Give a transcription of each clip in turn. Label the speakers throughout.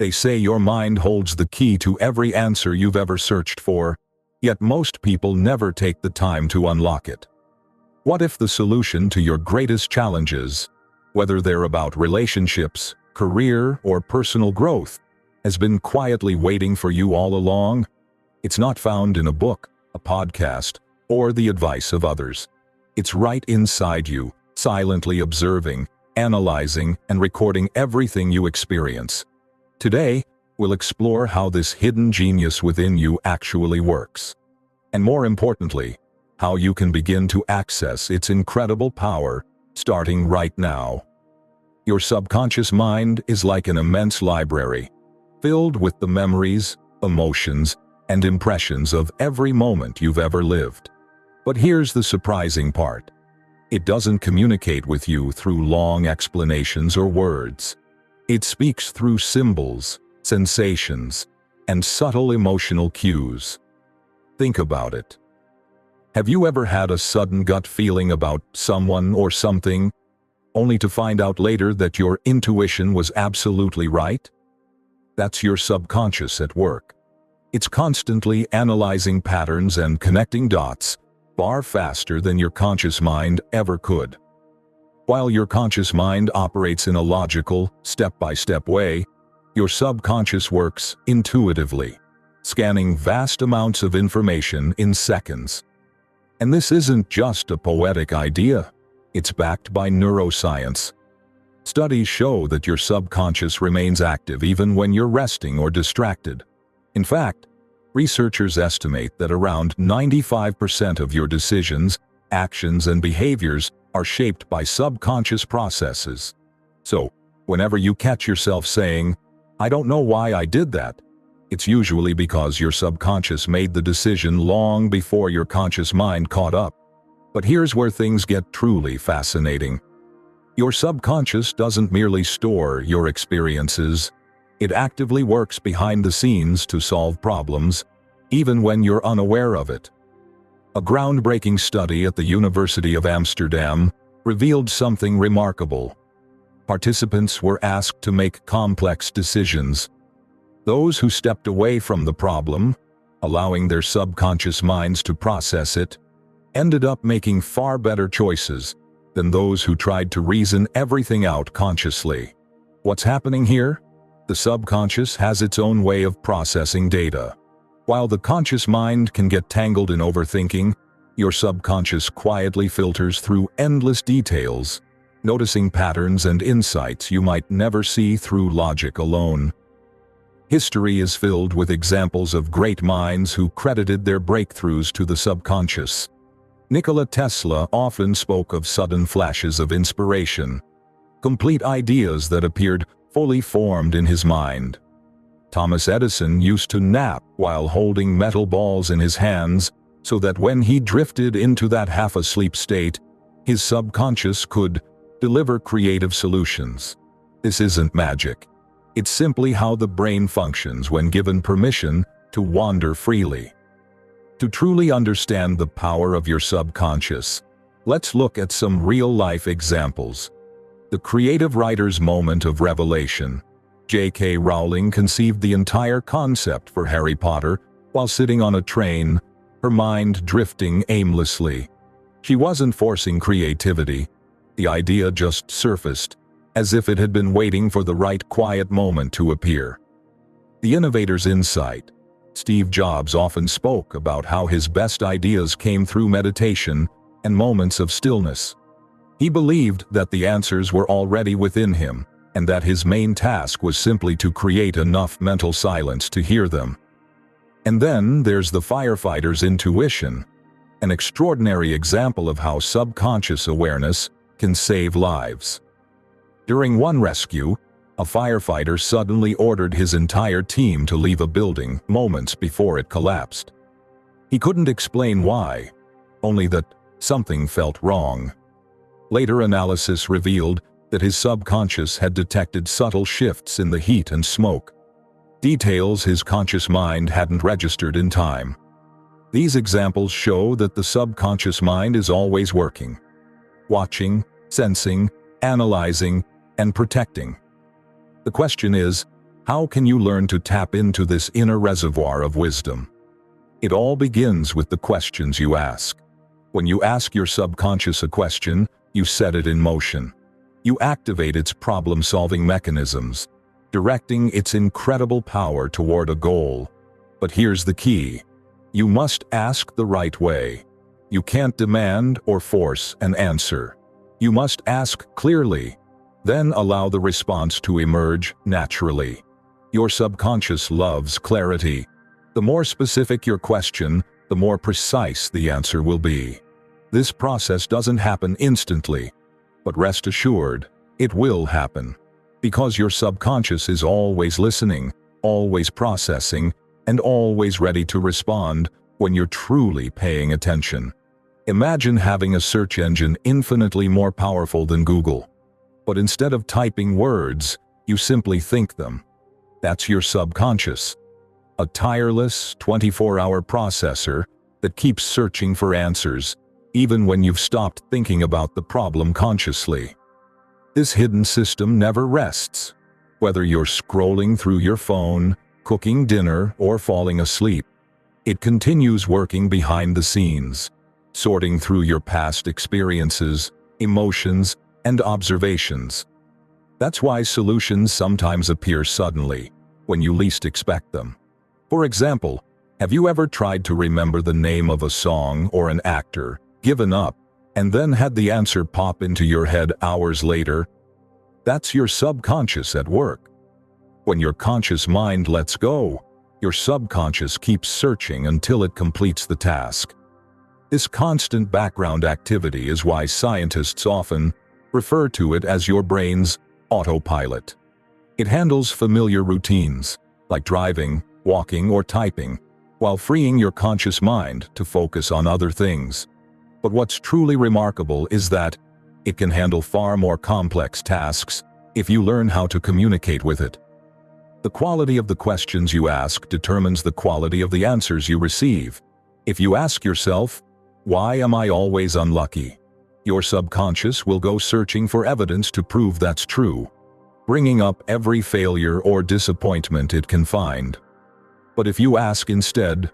Speaker 1: They say your mind holds the key to every answer you've ever searched for, yet most people never take the time to unlock it. What if the solution to your greatest challenges, whether they're about relationships, career, or personal growth, has been quietly waiting for you all along? It's not found in a book, a podcast, or the advice of others. It's right inside you, silently observing, analyzing, and recording everything you experience. Today, we'll explore how this hidden genius within you actually works. And more importantly, how you can begin to access its incredible power, starting right now. Your subconscious mind is like an immense library, filled with the memories, emotions, and impressions of every moment you've ever lived. But here's the surprising part. It doesn't communicate with you through long explanations or words. It speaks through symbols, sensations, and subtle emotional cues. Think about it. Have you ever had a sudden gut feeling about someone or something, only to find out later that your intuition was absolutely right? That's your subconscious at work. It's constantly analyzing patterns and connecting dots, far faster than your conscious mind ever could. While your conscious mind operates in a logical, step-by-step way, your subconscious works intuitively, scanning vast amounts of information in seconds. And this isn't just a poetic idea. It's backed by neuroscience. Studies show that your subconscious remains active even when you're resting or distracted. In fact, researchers estimate that around 95% of your decisions, actions, and behaviors are shaped by subconscious processes. So, whenever you catch yourself saying, "I don't know why I did that," it's usually because your subconscious made the decision long before your conscious mind caught up. But here's where things get truly fascinating. Your subconscious doesn't merely store your experiences. It actively works behind the scenes to solve problems, even when you're unaware of it. A groundbreaking study at the University of Amsterdam revealed something remarkable. Participants were asked to make complex decisions. Those who stepped away from the problem, allowing their subconscious minds to process it, ended up making far better choices than those who tried to reason everything out consciously. What's happening here? The subconscious has its own way of processing data. While the conscious mind can get tangled in overthinking, your subconscious quietly filters through endless details, noticing patterns and insights you might never see through logic alone. History is filled with examples of great minds who credited their breakthroughs to the subconscious. Nikola Tesla often spoke of sudden flashes of inspiration, complete ideas that appeared fully formed in his mind. Thomas Edison used to nap while holding metal balls in his hands, so that when he drifted into that half-asleep state, his subconscious could deliver creative solutions. This isn't magic. It's simply how the brain functions when given permission to wander freely. To truly understand the power of your subconscious, let's look at some real-life examples. The creative writer's moment of revelation. J.K. Rowling conceived the entire concept for Harry Potter while sitting on a train, her mind drifting aimlessly. She wasn't forcing creativity. The idea just surfaced, as if it had been waiting for the right quiet moment to appear. The innovator's insight. Steve Jobs often spoke about how his best ideas came through meditation and moments of stillness. He believed that the answers were already within him, and that his main task was simply to create enough mental silence to hear them. And then there's the firefighter's intuition, an extraordinary example of how subconscious awareness can save lives. During one rescue, a firefighter suddenly ordered his entire team to leave a building moments before it collapsed. He couldn't explain why, only that something felt wrong. Later analysis revealed that his subconscious had detected subtle shifts in the heat and smoke, details his conscious mind hadn't registered in time. These examples show that the subconscious mind is always working, watching, sensing, analyzing, and protecting. The question is, How can you learn to tap into this inner reservoir of wisdom? It all begins with the questions you ask. When you ask your subconscious a question, you set it in motion. You activate its problem-solving mechanisms, directing its incredible power toward a goal. But here's the key. You must ask the right way. You can't demand or force an answer. You must ask clearly, then allow the response to emerge naturally. Your subconscious loves clarity. The more specific your question, the more precise the answer will be. This process doesn't happen instantly, but rest assured, it will happen. Because your subconscious is always listening, always processing, and always ready to respond when you're truly paying attention. Imagine having a search engine infinitely more powerful than Google. But instead of typing words, you simply think them. That's your subconscious. A tireless, 24-hour processor that keeps searching for answers, even when you've stopped thinking about the problem consciously. This hidden system never rests. Whether you're scrolling through your phone, cooking dinner, or falling asleep, it continues working behind the scenes, sorting through your past experiences, emotions, and observations. That's why solutions sometimes appear suddenly, when you least expect them. For example, have you ever tried to remember the name of a song or an actor, given up, and then had the answer pop into your head hours later? That's your subconscious at work. When your conscious mind lets go, your subconscious keeps searching until it completes the task. This constant background activity is why scientists often refer to it as your brain's autopilot. It handles familiar routines, like driving, walking, or typing, while freeing your conscious mind to focus on other things. But what's truly remarkable is that it can handle far more complex tasks if you learn how to communicate with it. The quality of the questions you ask determines the quality of the answers you receive. If you ask yourself, "Why am I always unlucky?" your subconscious will go searching for evidence to prove that's true, bringing up every failure or disappointment it can find. But if you ask instead,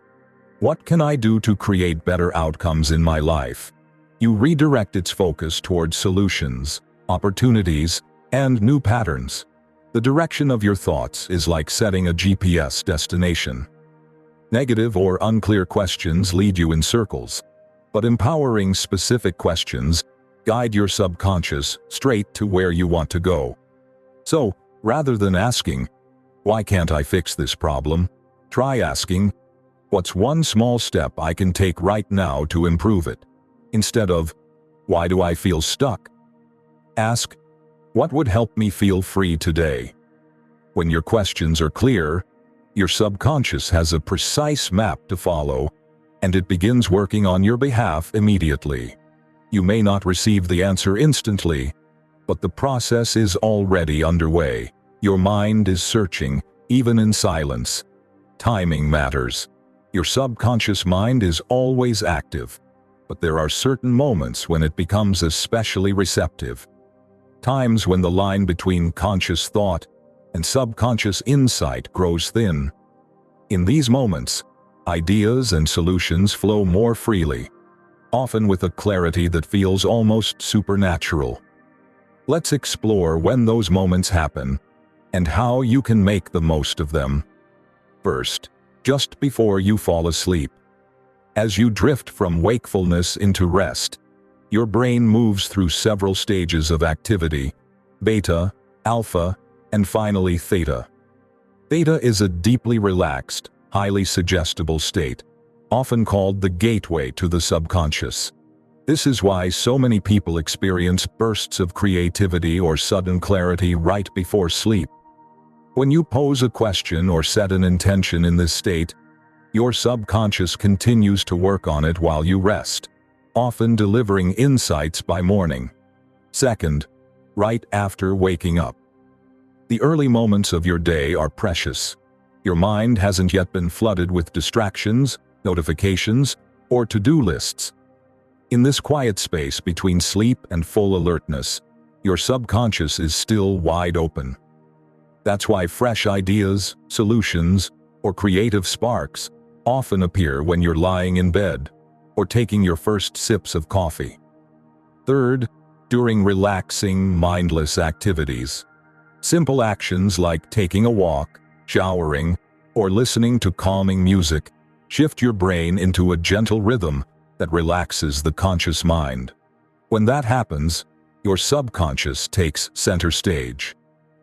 Speaker 1: "What can I do to create better outcomes in my life?" you redirect its focus towards solutions, opportunities, and new patterns. The direction of your thoughts is like setting a GPS destination. Negative or unclear questions lead you in circles, but empowering specific questions guide your subconscious straight to where you want to go. So, rather than asking, "Why can't I fix this problem?" try asking, "What's one small step I can take right now to improve it?" Instead of, "Why do I feel stuck?" ask, "What would help me feel free today?" When your questions are clear, your subconscious has a precise map to follow, and it begins working on your behalf immediately. You may not receive the answer instantly, but the process is already underway. Your mind is searching, even in silence. Timing matters. Your subconscious mind is always active, but there are certain moments when it becomes especially receptive. Times when the line between conscious thought and subconscious insight grows thin. In these moments, ideas and solutions flow more freely, often with a clarity that feels almost supernatural. Let's explore when those moments happen and how you can make the most of them. First, just before you fall asleep. As you drift from wakefulness into rest, your brain moves through several stages of activity: beta, alpha, and finally theta. Theta is a deeply relaxed, highly suggestible state, often called the gateway to the subconscious. This is why so many people experience bursts of creativity or sudden clarity right before sleep. When you pose a question or set an intention in this state, your subconscious continues to work on it while you rest, often delivering insights by morning. Second, right after waking up. The early moments of your day are precious. Your mind hasn't yet been flooded with distractions, notifications, or to-do lists. In this quiet space between sleep and full alertness, your subconscious is still wide open. That's why fresh ideas, solutions, or creative sparks often appear when you're lying in bed or taking your first sips of coffee. Third, during relaxing, mindless activities. Simple actions like taking a walk, showering, or listening to calming music shift your brain into a gentle rhythm that relaxes the conscious mind. When that happens, your subconscious takes center stage.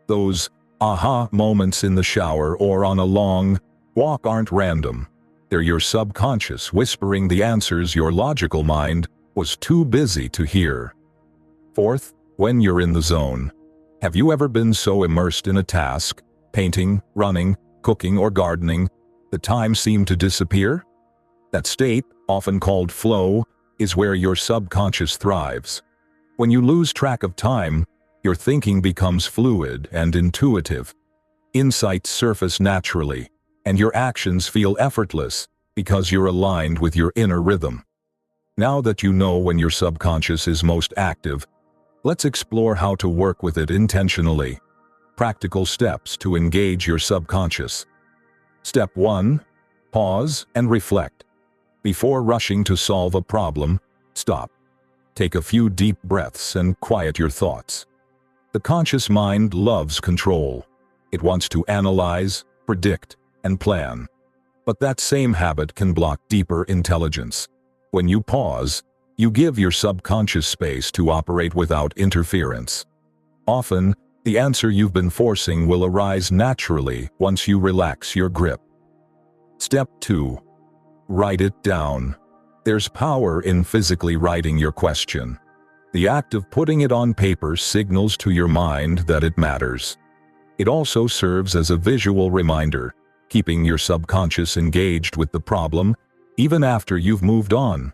Speaker 1: Those aha moments in the shower or on a long walk aren't random. They're your subconscious whispering the answers your logical mind was too busy to hear. Fourth, when you're in the zone. Have you ever been so immersed in a task, painting, running, cooking, or gardening, the time seemed to disappear? That state, often called flow, is where your subconscious thrives. When you lose track of time, your thinking becomes fluid and intuitive. Insights surface naturally, and your actions feel effortless because you're aligned with your inner rhythm. Now that you know when your subconscious is most active, let's explore how to work with it intentionally. Practical steps to engage your subconscious. Step 1. Pause and reflect. Before rushing to solve a problem, stop. Take a few deep breaths and quiet your thoughts. The conscious mind loves control. It wants to analyze, predict, and plan. But that same habit can block deeper intelligence. When you pause, you give your subconscious space to operate without interference. Often, the answer you've been forcing will arise naturally once you relax your grip. Step 2. Write it down. There's power in physically writing your question. The act of putting it on paper signals to your mind that it matters. It also serves as a visual reminder, keeping your subconscious engaged with the problem even after you've moved on.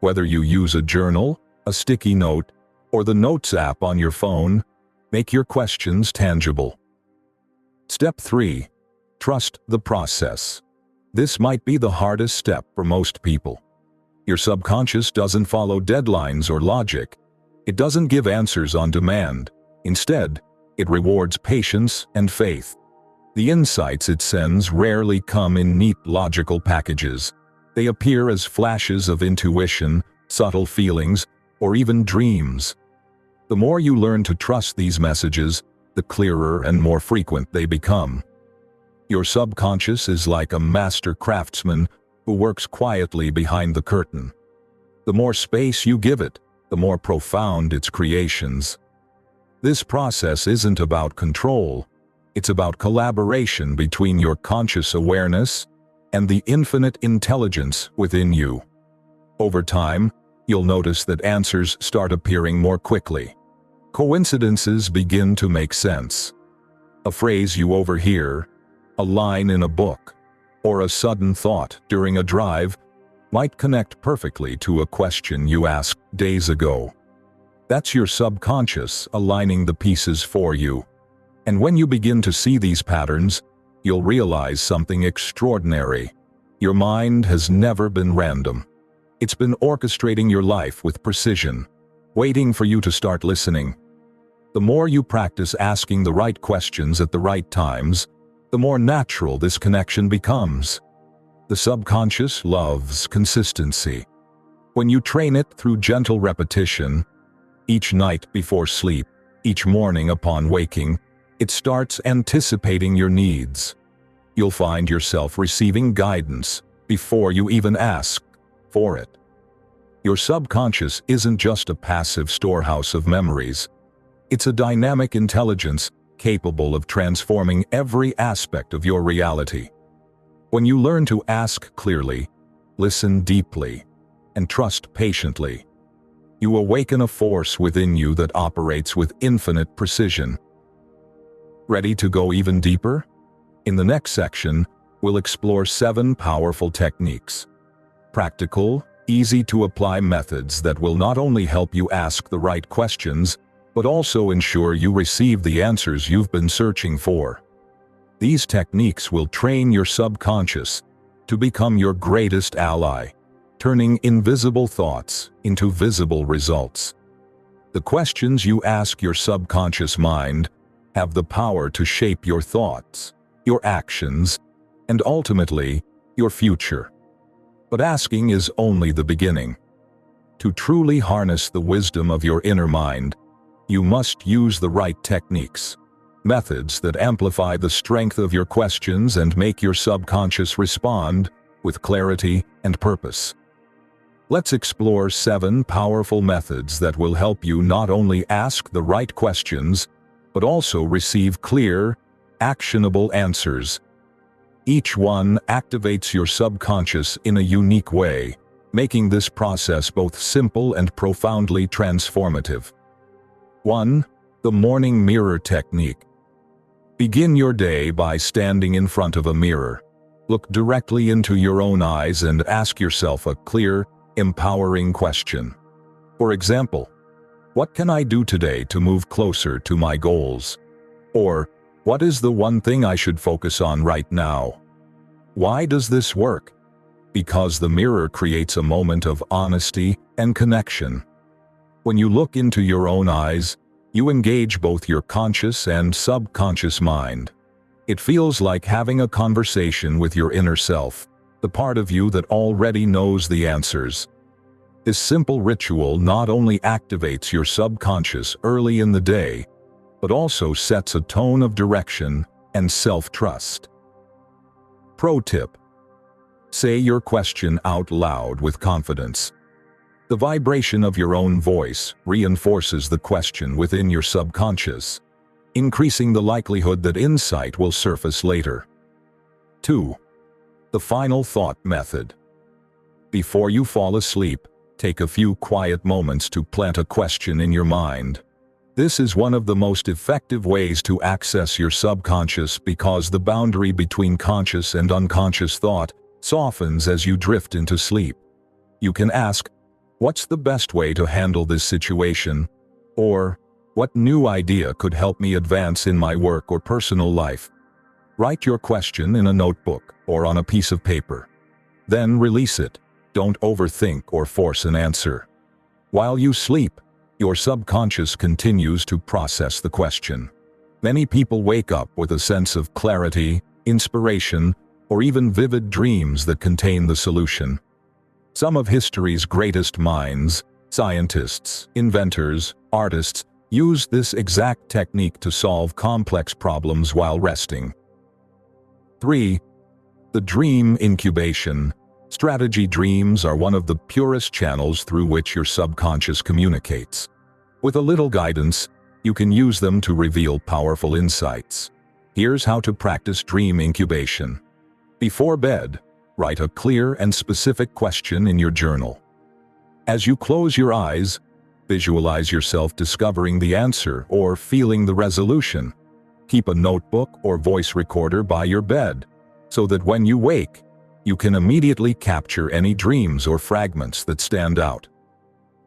Speaker 1: Whether you use a journal, a sticky note, or the Notes app on your phone, make your questions tangible. Step 3. Trust the process. This might be the hardest step for most people. Your subconscious doesn't follow deadlines or logic. It doesn't give answers on demand. Instead, it rewards patience and faith. The insights it sends rarely come in neat logical packages. They appear as flashes of intuition, subtle feelings, or even dreams. The more you learn to trust these messages, the clearer and more frequent they become. Your subconscious is like a master craftsman who works quietly behind the curtain. The more space you give it, the more profound its creations. This process isn't about control. It's about collaboration between your conscious awareness and the infinite intelligence within you. Over time, you'll notice that answers start appearing more quickly. Coincidences begin to make sense. A phrase you overhear, a line in a book, or a sudden thought during a drive might connect perfectly to a question you asked days ago. That's your subconscious aligning the pieces for you. And when you begin to see these patterns, you'll realize something extraordinary. Your mind has never been random. It's been orchestrating your life with precision, waiting for you to start listening. The more you practice asking the right questions at the right times, the more natural this connection becomes. The subconscious loves consistency. When you train it through gentle repetition, each night before sleep, each morning upon waking, it starts anticipating your needs. You'll find yourself receiving guidance before you even ask for it. Your subconscious isn't just a passive storehouse of memories. It's a dynamic intelligence capable of transforming every aspect of your reality. When you learn to ask clearly, listen deeply, and trust patiently, you awaken a force within you that operates with infinite precision. Ready to go even deeper? In the next section, we'll explore 7 powerful techniques. Practical, easy-to-apply methods that will not only help you ask the right questions, but also ensure you receive the answers you've been searching for. These techniques will train your subconscious to become your greatest ally, turning invisible thoughts into visible results. The questions you ask your subconscious mind have the power to shape your thoughts, your actions, and ultimately, your future. But asking is only the beginning. To truly harness the wisdom of your inner mind, you must use the right techniques, methods that amplify the strength of your questions and make your subconscious respond with clarity and purpose. Let's explore 7 powerful methods that will help you not only ask the right questions, but also receive clear, actionable answers. Each one activates your subconscious in a unique way, making this process both simple and profoundly transformative. 1. The morning mirror technique. Begin your day by standing in front of a mirror. Look directly into your own eyes and ask yourself a clear, empowering question. For example, what can I do today to move closer to my goals? Or, what is the one thing I should focus on right now? Why does this work? Because the mirror creates a moment of honesty and connection. When you look into your own eyes, you engage both your conscious and subconscious mind. It feels like having a conversation with your inner self, the part of you that already knows the answers. This simple ritual not only activates your subconscious early in the day, but also sets a tone of direction and self-trust. Pro tip: say your question out loud with confidence. The vibration of your own voice reinforces the question within your subconscious, increasing the likelihood that insight will surface later. 2. The final thought method. Before you fall asleep, take a few quiet moments to plant a question in your mind. This is one of the most effective ways to access your subconscious because the boundary between conscious and unconscious thought softens as you drift into sleep. You can ask, what's the best way to handle this situation? Or, what new idea could help me advance in my work or personal life? Write your question in a notebook or on a piece of paper. Then release it. Don't overthink or force an answer. While you sleep, your subconscious continues to process the question. Many people wake up with a sense of clarity, inspiration, or even vivid dreams that contain the solution. Some of history's greatest minds, scientists, inventors, artists, used this exact technique to solve complex problems while resting. 3. The dream incubation strategy. Dreams are one of the purest channels through which your subconscious communicates. With a little guidance, you can use them to reveal powerful insights. Here's how to practice dream incubation. Before bed, write a clear and specific question in your journal. As you close your eyes, visualize yourself discovering the answer or feeling the resolution. Keep a notebook or voice recorder by your bed, so that when you wake, you can immediately capture any dreams or fragments that stand out.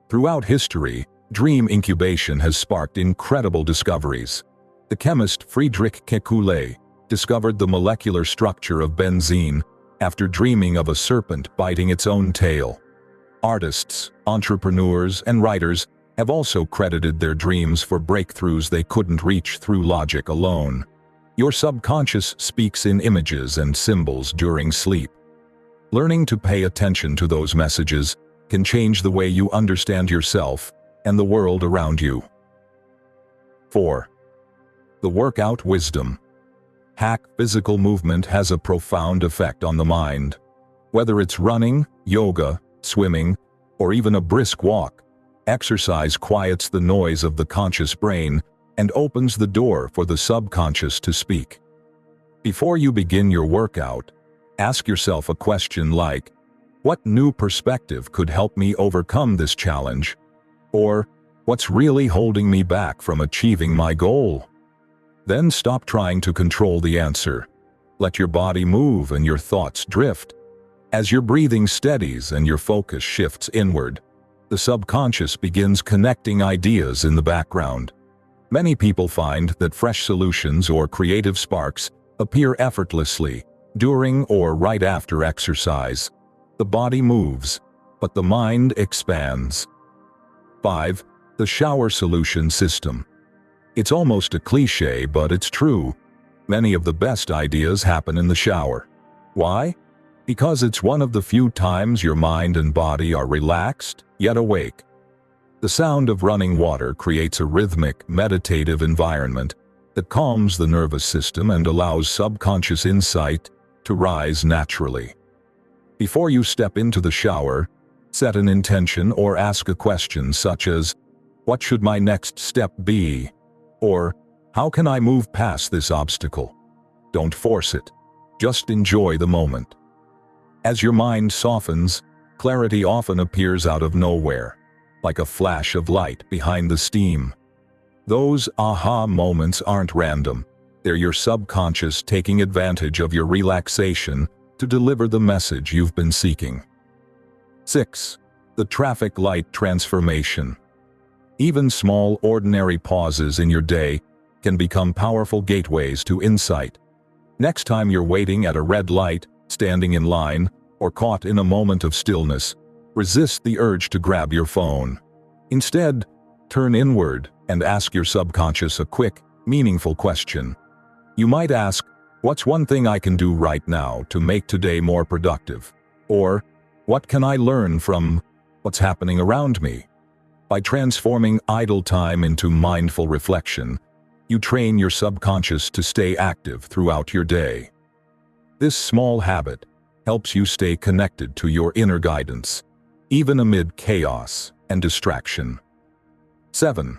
Speaker 1: Throughout history, dream incubation has sparked incredible discoveries. The chemist Friedrich Kekulé discovered the molecular structure of benzene after dreaming of a serpent biting its own tail. Artists, entrepreneurs, and writers have also credited their dreams for breakthroughs they couldn't reach through logic alone. Your subconscious speaks in images and symbols during sleep. Learning to pay attention to those messages can change the way you understand yourself and the world around you. 4. The workout wisdom. Hack. Physical movement has a profound effect on the mind. Whether it's running, yoga, swimming, or even a brisk walk, exercise quiets the noise of the conscious brain and opens the door for the subconscious to speak. Before you begin your workout, ask yourself a question like, what new perspective could help me overcome this challenge? Or, what's really holding me back from achieving my goal? Then stop trying to control the answer. Let your body move and your thoughts drift. As your breathing steadies and your focus shifts inward, the subconscious begins connecting ideas in the background. Many people find that fresh solutions or creative sparks appear effortlessly during or right after exercise. The body moves, but the mind expands. 5. The shower solution system. It's almost a cliché, but it's true. Many of the best ideas happen in the shower. Why? Because it's one of the few times your mind and body are relaxed, yet awake. The sound of running water creates a rhythmic, meditative environment that calms the nervous system and allows subconscious insight to rise naturally. Before you step into the shower, set an intention or ask a question such as, "What should my next step be?" Or, "How can I move past this obstacle?" Don't force it. Just enjoy the moment. As your mind softens, clarity often appears out of nowhere, like a flash of light behind the steam. Those aha moments aren't random. They're your subconscious taking advantage of your relaxation to deliver the message you've been seeking. 6. The traffic light transformation. Even small, ordinary pauses in your day can become powerful gateways to insight. Next time you're waiting at a red light, standing in line, or caught in a moment of stillness, resist the urge to grab your phone. Instead, turn inward and ask your subconscious a quick, meaningful question. You might ask, "What's one thing I can do right now to make today more productive?" Or, "What can I learn from what's happening around me?" By transforming idle time into mindful reflection, you train your subconscious to stay active throughout your day. This small habit helps you stay connected to your inner guidance, even amid chaos and distraction. 7.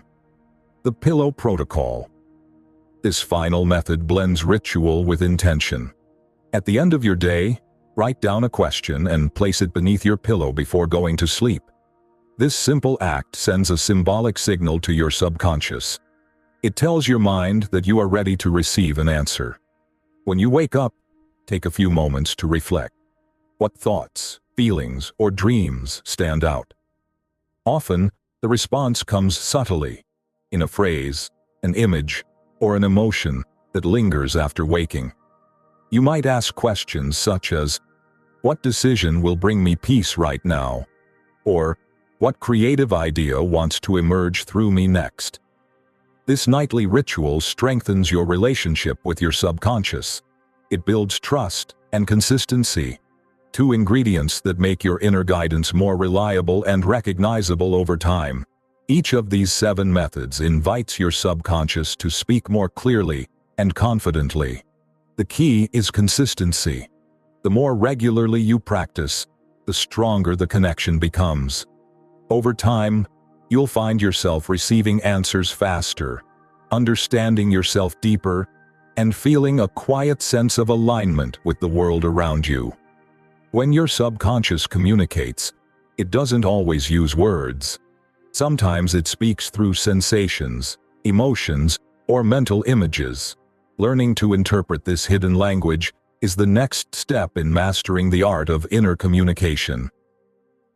Speaker 1: The pillow protocol. This final method blends ritual with intention. At the end of your day, write down a question and place it beneath your pillow before going to sleep. This simple act sends a symbolic signal to your subconscious. It tells your mind that you are ready to receive an answer. When you wake up, take a few moments to reflect. What thoughts, feelings, or dreams stand out? Often, the response comes subtly, in a phrase, an image, or an emotion that lingers after waking. You might ask questions such as, "What decision will bring me peace right now?" Or, "What creative idea wants to emerge through me next?" This nightly ritual strengthens your relationship with your subconscious. It builds trust and consistency, two ingredients that make your inner guidance more reliable and recognizable over time. Each of these 7 methods invites your subconscious to speak more clearly and confidently. The key is consistency. The more regularly you practice, the stronger the connection becomes. Over time, you'll find yourself receiving answers faster, understanding yourself deeper, and feeling a quiet sense of alignment with the world around you. When your subconscious communicates, it doesn't always use words. Sometimes it speaks through sensations, emotions, or mental images. Learning to interpret this hidden language is the next step in mastering the art of inner communication.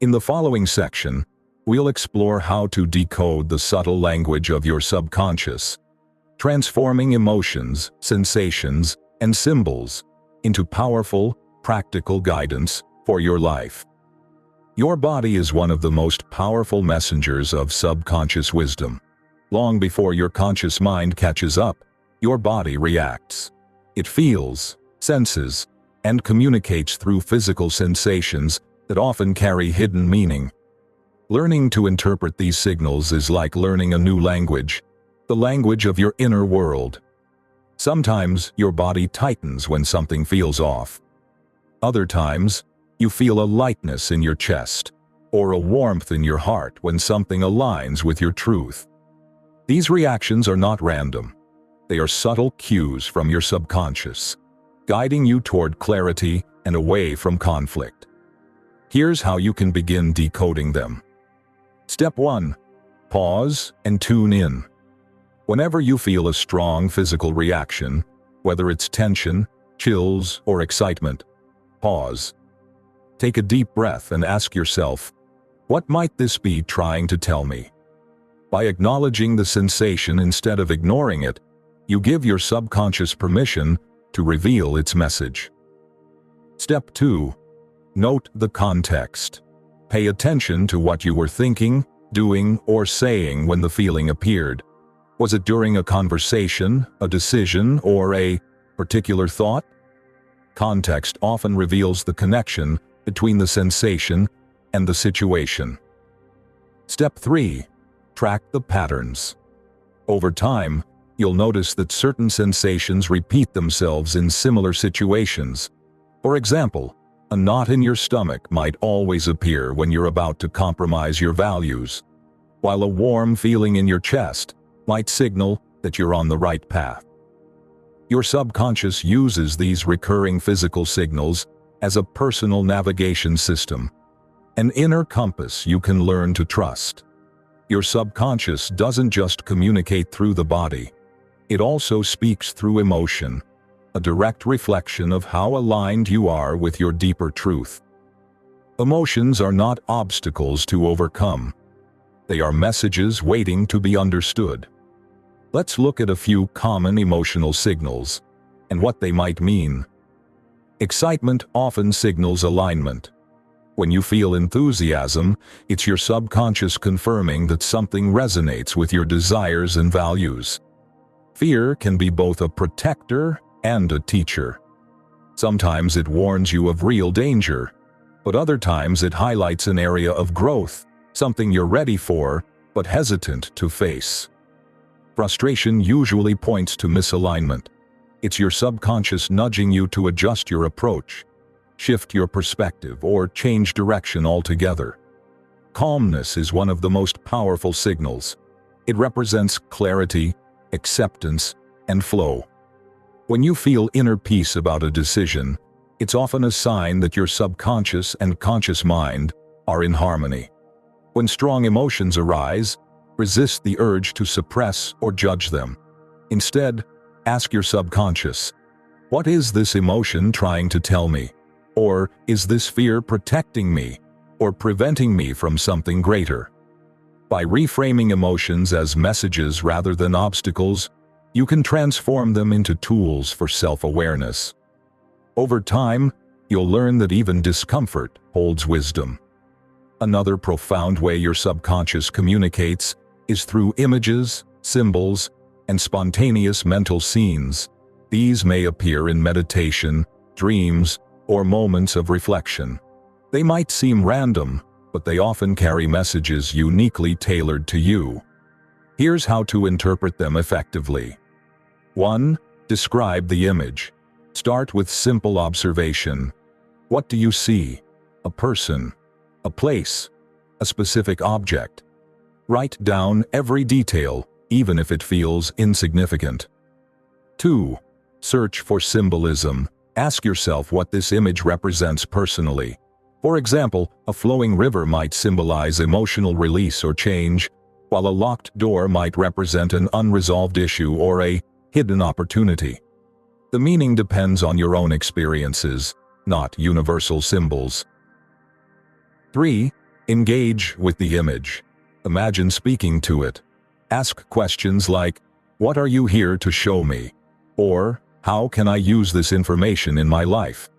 Speaker 1: In the following section, we'll explore how to decode the subtle language of your subconscious, transforming emotions, sensations, and symbols into powerful, practical guidance for your life. Your body is one of the most powerful messengers of subconscious wisdom. Long before your conscious mind catches up, your body reacts. It feels, senses, and communicates through physical sensations that often carry hidden meaning. Learning to interpret these signals is like learning a new language, the language of your inner world. Sometimes your body tightens when something feels off. Other times, you feel a lightness in your chest, or a warmth in your heart when something aligns with your truth. These reactions are not random. They are subtle cues from your subconscious, guiding you toward clarity and away from conflict. Here's how you can begin decoding them. Step 1. Pause and tune in. Whenever you feel a strong physical reaction, whether it's tension, chills, or excitement, pause. Take a deep breath and ask yourself, what might this be trying to tell me? By acknowledging the sensation instead of ignoring it, you give your subconscious permission to reveal its message. Step 2. Note the context. Pay attention to what you were thinking, doing, or saying when the feeling appeared. Was it during a conversation, a decision, or a particular thought? Context often reveals the connection between the sensation and the situation. Step 3. Track the patterns. Over time, you'll notice that certain sensations repeat themselves in similar situations. For example, a knot in your stomach might always appear when you're about to compromise your values, while a warm feeling in your chest might signal that you're on the right path. Your subconscious uses these recurring physical signals as a personal navigation system, an inner compass you can learn to trust. Your subconscious doesn't just communicate through the body. It also speaks through emotion, a direct reflection of how aligned you are with your deeper truth. Emotions are not obstacles to overcome. They are messages waiting to be understood. Let's look at a few common emotional signals and what they might mean. Excitement often signals alignment. When you feel enthusiasm, it's your subconscious confirming that something resonates with your desires and values. Fear can be both a protector and a teacher. Sometimes it warns you of real danger, but other times it highlights an area of growth, something you're ready for, but hesitant to face. Frustration usually points to misalignment. It's your subconscious nudging you to adjust your approach, shift your perspective, or change direction altogether. Calmness is one of the most powerful signals. It represents clarity, acceptance, and flow. When you feel inner peace about a decision, it's often a sign that your subconscious and conscious mind are in harmony. When strong emotions arise, resist the urge to suppress or judge them. Instead, ask your subconscious, what is this emotion trying to tell me? Or is this fear protecting me or preventing me from something greater? By reframing emotions as messages rather than obstacles, you can transform them into tools for self-awareness. Over time, you'll learn that even discomfort holds wisdom. Another profound way your subconscious communicates is through images, symbols, and spontaneous mental scenes. These may appear in meditation, dreams, or moments of reflection. They might seem random, but they often carry messages uniquely tailored to you. Here's how to interpret them effectively. 1. Describe the image. Start with simple observation. What do you see? A person, a place, a specific object. Write down every detail, even if it feels insignificant. 2. Search for symbolism. Ask yourself what this image represents personally. For example, a flowing river might symbolize emotional release or change, while a locked door might represent an unresolved issue or a hidden opportunity. The meaning depends on your own experiences, not universal symbols. 3. Engage with the image. Imagine speaking to it. Ask questions like, what are you here to show me? Or, how can I use this information in my life?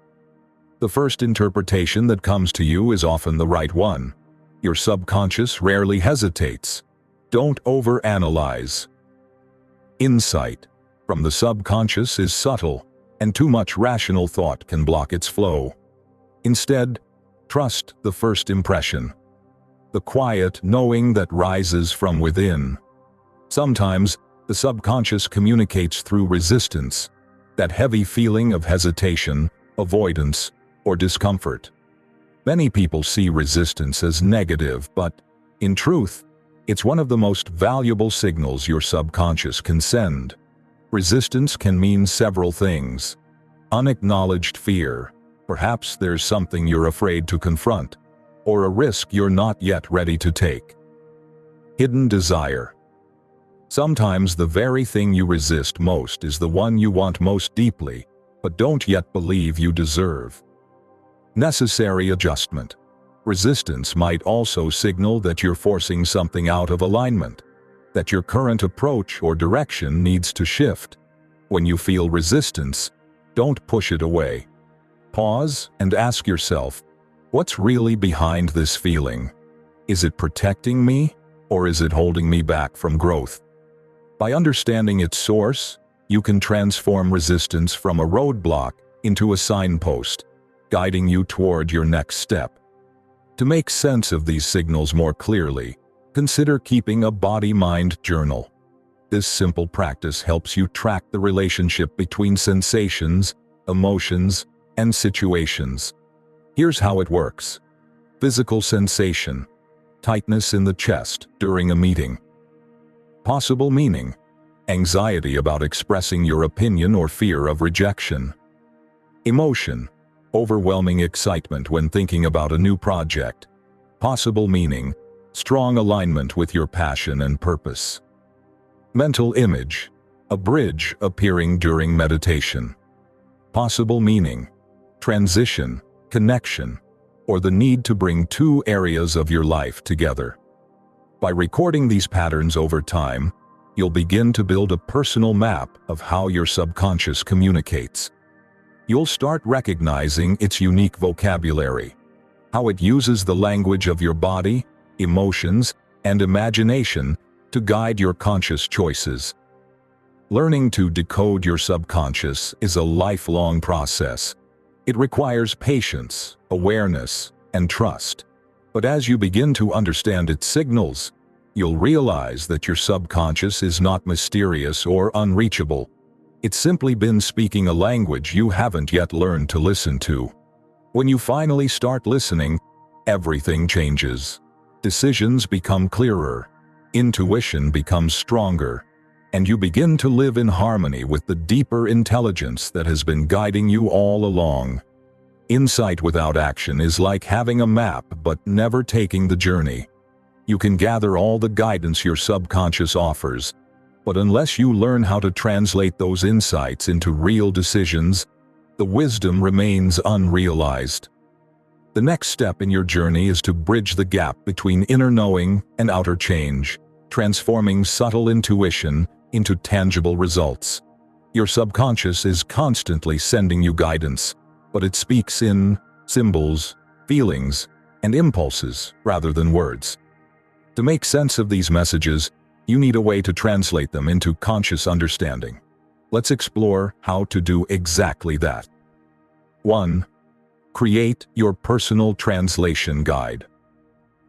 Speaker 1: The first interpretation that comes to you is often the right one. Your subconscious rarely hesitates. Don't overanalyze. Insight from the subconscious is subtle, and too much rational thought can block its flow. Instead, trust the first impression, the quiet knowing that rises from within. Sometimes, the subconscious communicates through resistance, that heavy feeling of hesitation, avoidance, or discomfort. Many people see resistance as negative, but, in truth, it's one of the most valuable signals your subconscious can send. Resistance can mean several things. Unacknowledged fear. Perhaps there's something you're afraid to confront, or a risk you're not yet ready to take. Hidden desire. Sometimes the very thing you resist most is the one you want most deeply, but don't yet believe you deserve. Necessary adjustment. Resistance might also signal that you're forcing something out of alignment, that your current approach or direction needs to shift. When you feel resistance, don't push it away. Pause and ask yourself, what's really behind this feeling? Is it protecting me, or is it holding me back from growth? By understanding its source, you can transform resistance from a roadblock into a signpost, guiding you toward your next step. To make sense of these signals more clearly, consider keeping a body-mind journal. This simple practice helps you track the relationship between sensations, emotions, and situations. Here's how it works. Physical sensation: tightness in the chest during a meeting. Possible meaning: anxiety about expressing your opinion or fear of rejection. Emotion: overwhelming excitement when thinking about a new project. Possible meaning: strong alignment with your passion and purpose. Mental image: a bridge appearing during meditation. Possible meaning: transition, connection, or the need to bring two areas of your life together. By recording these patterns over time, you'll begin to build a personal map of how your subconscious communicates. You'll start recognizing its unique vocabulary, how it uses the language of your body, emotions, and imagination to guide your conscious choices. Learning to decode your subconscious is a lifelong process. It requires patience, awareness, and trust. But as you begin to understand its signals, you'll realize that your subconscious is not mysterious or unreachable. It's simply been speaking a language you haven't yet learned to listen to. When you finally start listening, everything changes. Decisions become clearer, intuition becomes stronger, and you begin to live in harmony with the deeper intelligence that has been guiding you all along. Insight without action is like having a map but never taking the journey. You can gather all the guidance your subconscious offers, but unless you learn how to translate those insights into real decisions, the wisdom remains unrealized. The next step in your journey is to bridge the gap between inner knowing and outer change, transforming subtle intuition into tangible results. Your subconscious is constantly sending you guidance, but it speaks in symbols, feelings, and impulses rather than words. To make sense of these messages, you need a way to translate them into conscious understanding. Let's explore how to do exactly that. 1. Create your personal translation guide.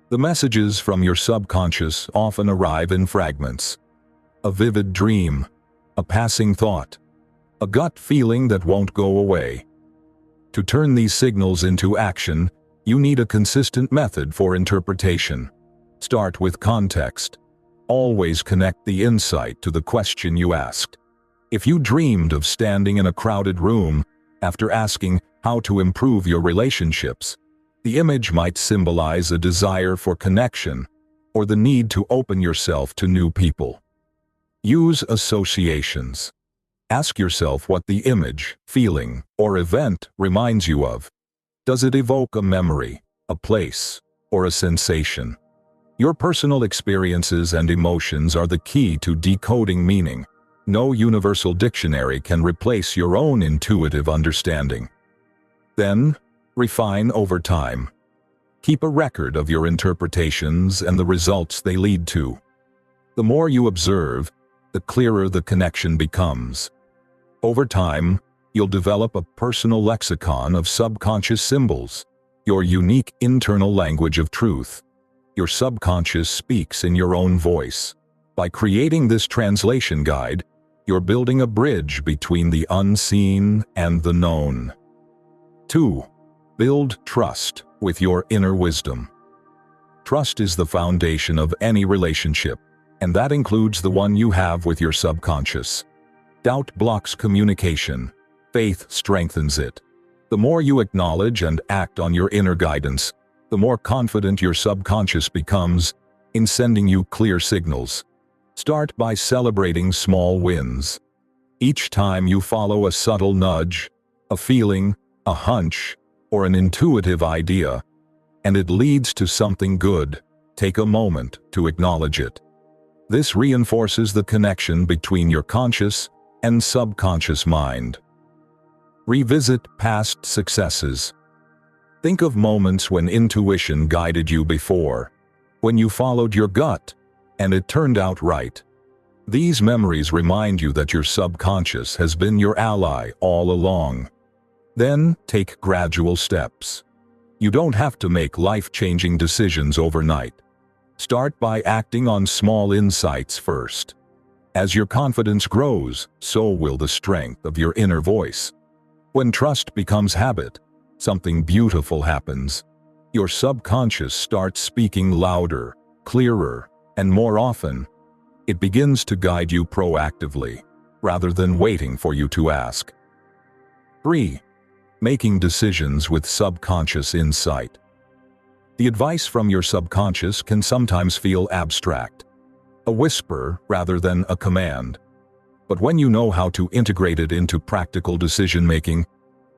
Speaker 1: The messages from your subconscious often arrive in fragments. A vivid dream, a passing thought, a gut feeling that won't go away. To turn these signals into action, you need a consistent method for interpretation. Start with context. Always connect the insight to the question you asked. If you dreamed of standing in a crowded room after asking how to improve your relationships, the image might symbolize a desire for connection or the need to open yourself to new people. Use associations. Ask yourself what the image, feeling, or event reminds you of. Does it evoke a memory, a place, or a sensation? Your personal experiences and emotions are the key to decoding meaning. No universal dictionary can replace your own intuitive understanding. Then, refine over time. Keep a record of your interpretations and the results they lead to. The more you observe, the clearer the connection becomes. Over time, you'll develop a personal lexicon of subconscious symbols, your unique internal language of truth. Your subconscious speaks in your own voice. By creating this translation guide, you're building a bridge between the unseen and the known. 2. Build trust with your inner wisdom. Trust is the foundation of any relationship, and that includes the one you have with your subconscious. Doubt blocks communication. Faith strengthens it. The more you acknowledge and act on your inner guidance, the more confident your subconscious becomes in sending you clear signals. Start by celebrating small wins. Each time you follow a subtle nudge, a feeling, a hunch, or an intuitive idea, and it leads to something good, take a moment to acknowledge it. This reinforces the connection between your conscious and subconscious mind. Revisit past successes. Think of moments when intuition guided you before, when you followed your gut, and it turned out right. These memories remind you that your subconscious has been your ally all along. Then, take gradual steps. You don't have to make life-changing decisions overnight. Start by acting on small insights first. As your confidence grows, so will the strength of your inner voice. When trust becomes habit, something beautiful happens. Your subconscious starts speaking louder, clearer, and more often. It begins to guide you proactively, rather than waiting for you to ask. 3. Making decisions with subconscious insight. The advice from your subconscious can sometimes feel abstract, a whisper rather than a command. But when you know how to integrate it into practical decision-making,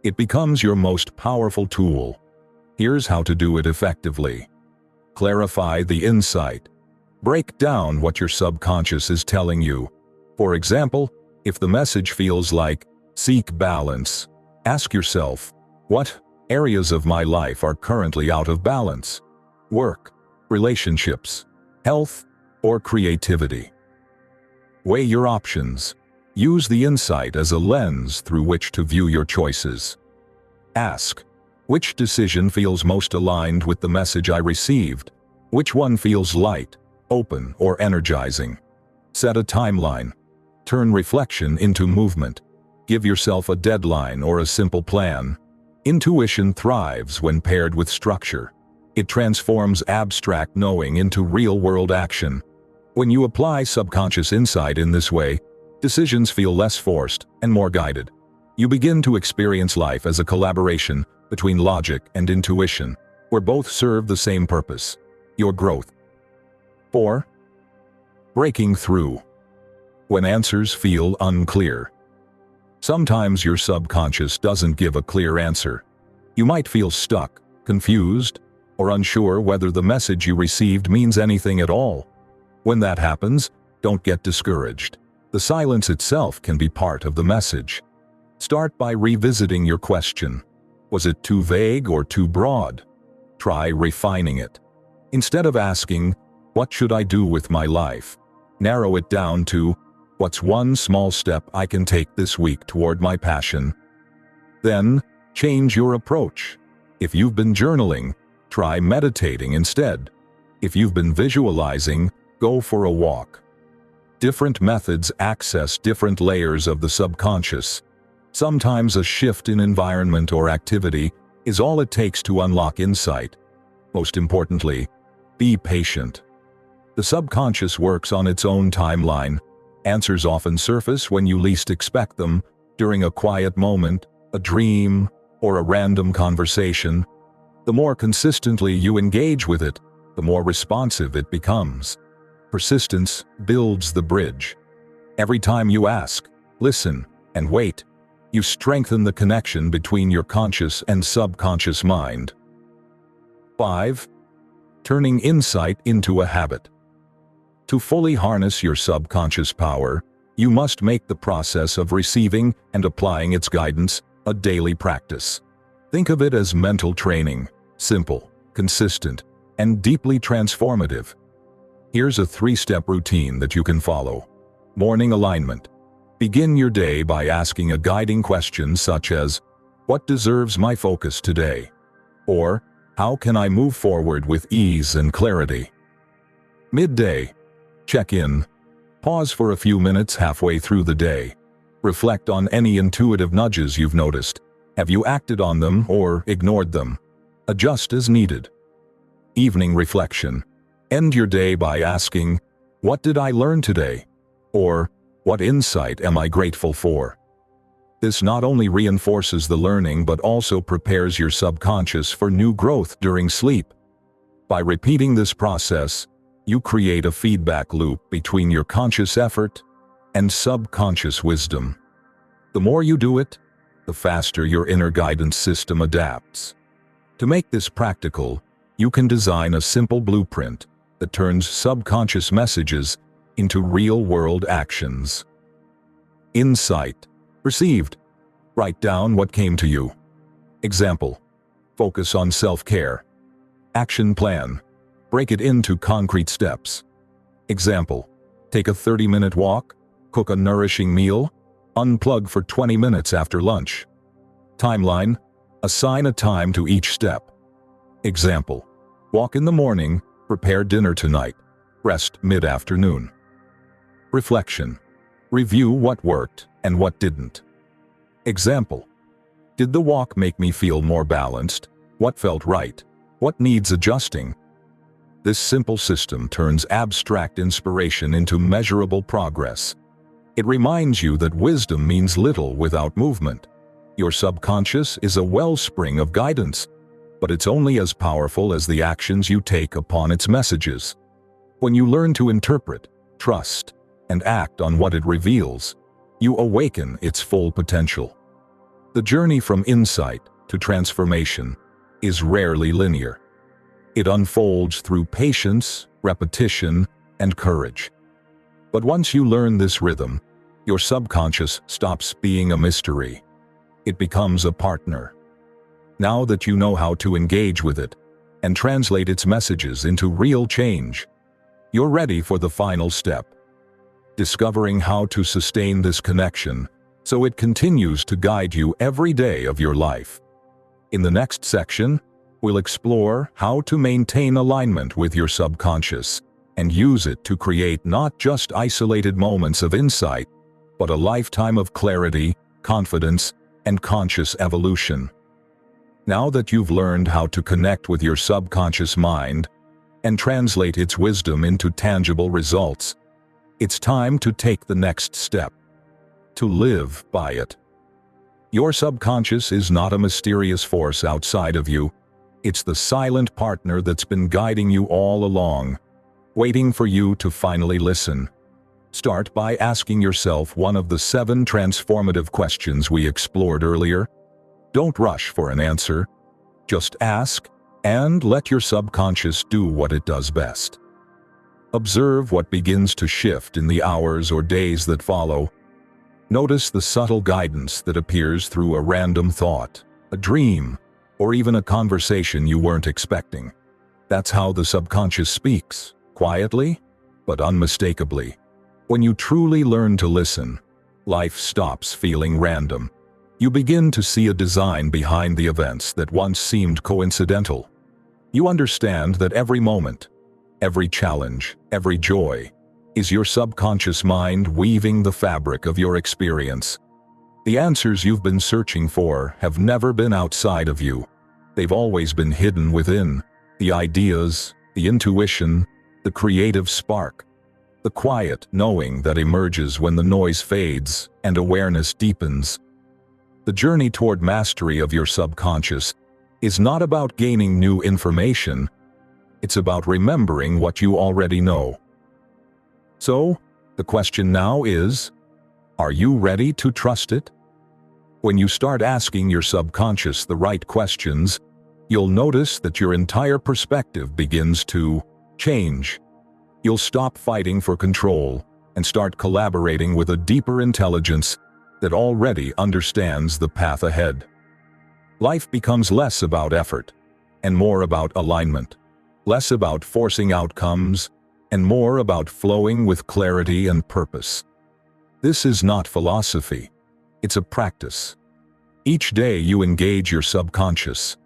Speaker 1: it becomes your most powerful tool. Here's how to do it effectively. Clarify the insight. Break down what your subconscious is telling you. For example, if the message feels like, seek balance, ask yourself, what areas of my life are currently out of balance? Work, relationships, health, or creativity? Weigh your options. Use the insight as a lens through which to view your choices. Ask, which decision feels most aligned with the message I received? Which one feels light, open, or energizing? Set a timeline. Turn reflection into movement. Give yourself a deadline or a simple plan. Intuition thrives when paired with structure. It transforms abstract knowing into real-world action. When you apply subconscious insight in this way, decisions feel less forced and more guided. You begin to experience life as a collaboration between logic and intuition, where both serve the same purpose: your growth. 4. Breaking through. When answers feel unclear. Sometimes your subconscious doesn't give a clear answer. You might feel stuck, confused, or unsure whether the message you received means anything at all. When that happens, don't get discouraged. The silence itself can be part of the message. Start by revisiting your question. Was it too vague or too broad? Try refining it. Instead of asking, what should I do with my life? Narrow it down to, what's one small step I can take this week toward my passion? Then, change your approach. If you've been journaling, try meditating instead. If you've been visualizing, go for a walk. Different methods access different layers of the subconscious. Sometimes a shift in environment or activity is all it takes to unlock insight. Most importantly, be patient. The subconscious works on its own timeline. Answers often surface when you least expect them, during a quiet moment, a dream, or a random conversation. The more consistently you engage with it, the more responsive it becomes. Persistence builds the bridge. Every time you ask, listen, and wait, you strengthen the connection between your conscious and subconscious mind. 5. Turning insight into a habit. To fully harness your subconscious power, you must make the process of receiving and applying its guidance a daily practice. Think of it as mental training, simple, consistent, and deeply transformative. Here's a 3-step routine that you can follow. Morning alignment. Begin your day by asking a guiding question such as, what deserves my focus today? Or, how can I move forward with ease and clarity? Midday. Check in. Pause for a few minutes halfway through the day. Reflect on any intuitive nudges you've noticed. Have you acted on them or ignored them? Adjust as needed. Evening reflection. End your day by asking, what did I learn today? Or, what insight am I grateful for? This not only reinforces the learning but also prepares your subconscious for new growth during sleep. By repeating this process, you create a feedback loop between your conscious effort and subconscious wisdom. The more you do it, the faster your inner guidance system adapts. To make this practical, you can design a simple blueprint that turns subconscious messages into real-world actions. Insight. Received. Write down what came to you. Example. Focus on self-care. Action plan. Break it into concrete steps. Example. Take a 30-minute walk, cook a nourishing meal, unplug for 20 minutes after lunch. Timeline: assign a time to each step. Example: walk in the morning, prepare dinner tonight, rest mid-afternoon. Reflection: review what worked and what didn't. Example: did the walk make me feel more balanced? What felt right? What needs adjusting? This simple system turns abstract inspiration into measurable progress. It reminds you that wisdom means little without movement. Your subconscious is a wellspring of guidance, but it's only as powerful as the actions you take upon its messages. When you learn to interpret, trust, and act on what it reveals, you awaken its full potential. The journey from insight to transformation is rarely linear. It unfolds through patience, repetition, and courage. But once you learn this rhythm, your subconscious stops being a mystery. It becomes a partner. Now that you know how to engage with it and translate its messages into real change, you're ready for the final step: discovering how to sustain this connection so it continues to guide you every day of your life. In the next section, we'll explore how to maintain alignment with your subconscious and use it to create not just isolated moments of insight, but a lifetime of clarity, confidence, and conscious evolution. Now that you've learned how to connect with your subconscious mind and translate its wisdom into tangible results, it's time to take the next step: to live by it. Your subconscious is not a mysterious force outside of you. It's the silent partner that's been guiding you all along, waiting for you to finally listen. Start by asking yourself one of the 7 transformative questions we explored earlier. Don't rush for an answer. Just ask, and let your subconscious do what it does best. Observe what begins to shift in the hours or days that follow. Notice the subtle guidance that appears through a random thought, a dream, or even a conversation you weren't expecting. That's how the subconscious speaks, quietly, but unmistakably. When you truly learn to listen, life stops feeling random. You begin to see a design behind the events that once seemed coincidental. You understand that every moment, every challenge, every joy, is your subconscious mind weaving the fabric of your experience. The answers you've been searching for have never been outside of you. They've always been hidden within. The ideas, the intuition, the creative spark, the quiet knowing that emerges when the noise fades and awareness deepens. The journey toward mastery of your subconscious is not about gaining new information. It's about remembering what you already know. So, the question now is, are you ready to trust it? When you start asking your subconscious the right questions, you'll notice that your entire perspective begins to change. You'll stop fighting for control and start collaborating with a deeper intelligence that already understands the path ahead. Life becomes less about effort and more about alignment, less about forcing outcomes and more about flowing with clarity and purpose. This is not philosophy, it's a practice. Each day you engage your subconscious,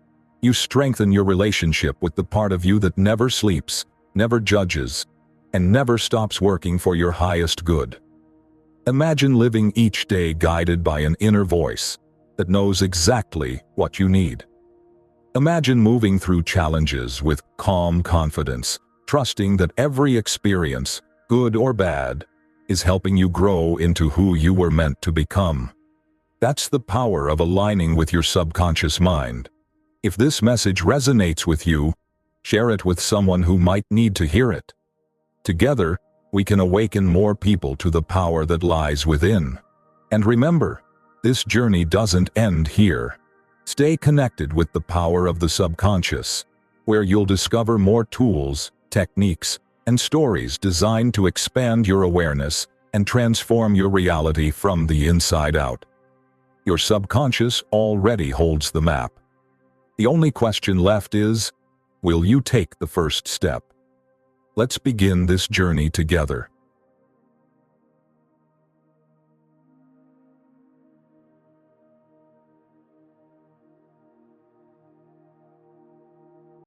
Speaker 1: you strengthen your relationship with the part of you that never sleeps, never judges, and never stops working for your highest good. Imagine living each day guided by an inner voice that knows exactly what you need. Imagine moving through challenges with calm confidence, trusting that every experience, good or bad, is helping you grow into who you were meant to become. That's the power of aligning with your subconscious mind. If this message resonates with you, share it with someone who might need to hear it. Together, we can awaken more people to the power that lies within. And remember, this journey doesn't end here. Stay connected with the power of the subconscious, where you'll discover more tools, techniques, and stories designed to expand your awareness and transform your reality from the inside out. Your subconscious already holds the map. The only question left is, will you take the first step? Let's begin this journey together.